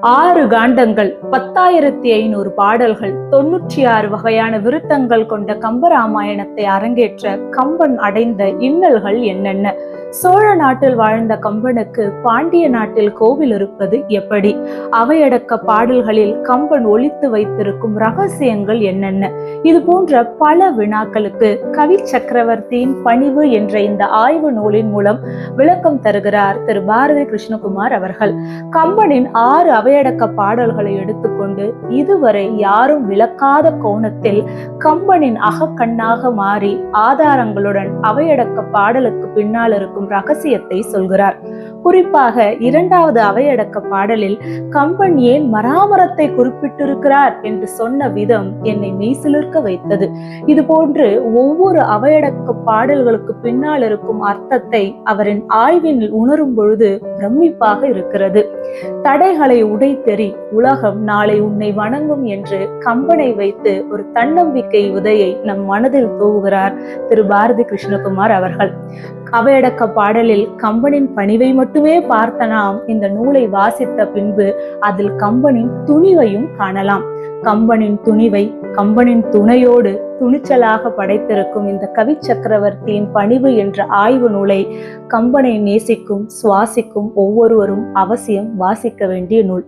6 காண்டங்கள், 10,500 பாடல்கள், 96 வகையான விருத்தங்கள் கொண்ட கம்பராமாயணத்தை அரங்கேற்ற கம்பன் அடைந்த இன்னல்கள் என்னென்ன? சோழ நாட்டில் வாழ்ந்த கம்பனுக்கு பாண்டிய நாட்டில் கோவில் இருப்பது எப்படி? அவையடக்க பாடல்களில் கம்பன் ஒளித்து வைத்திருக்கும் ரகசியங்கள் என்னென்ன? இது போன்ற பல வினாக்களுக்கு கவி சக்கரவர்த்தியின் பணிவு என்ற இந்த ஆய்வு நூலின் மூலம் விளக்கம் தருகிறார் திரு பாரதி கிருஷ்ணகுமார் அவர்கள். கம்பனின் 6 அவையடக்க பாடல்களை எடுத்துக்கொண்டு இதுவரை யாரும் விளக்காத கோணத்தில் கம்பனின் அகக்கண்ணாக மாறி ஆதாரங்களுடன் அவையடக்க பாடலுக்கு பின்னால் இருக்கும் ரகசியத்தை சொல்கிறார். குறிப்பாக 2வது அவையடக்க பாடலில் கம்பன் ஏன் மராமரத்தை குறிப்பிட்டிருக்கிறார் என்று சொன்ன விதம் என்னை மெய்சிலிர்க்க வைத்தது. இது போன்று ஒவ்வொரு அவையடக்க பாடல்களுக்கு பின்னால் இருக்கும் அர்த்தத்தை அவரின் ஆய்வின் உணரும் பொழுது பிரமிப்பாக இருக்கிறது. தடைகளை உடைத்தெறி, உலகம் நாளை உன்னை வணங்கும் என்று கம்பனை வைத்து ஒரு தன்னம்பிக்கை விதையை நம் மனதில் தூவுகிறார் திரு பாரதி கிருஷ்ணகுமார் அவர்கள். அவையடக்க பாடலில் கம்பனின் பணிவை மட்டுமே பார்த்த நாம் இந்த நூலை வாசித்த பின்பு அதில் கம்பனின் துணிவையும் காணலாம். கம்பனின் துணிவை கம்பனின் துணையோடு துணிச்சலாக படைத்திருக்கும் இந்த கவி சக்கரவர்த்தியின் பணிவு என்ற ஆய்வு நூலை கம்பனை நேசிக்கும் சுவாசிக்கும் ஒவ்வொருவரும் அவசியம் வாசிக்க வேண்டிய நூல்.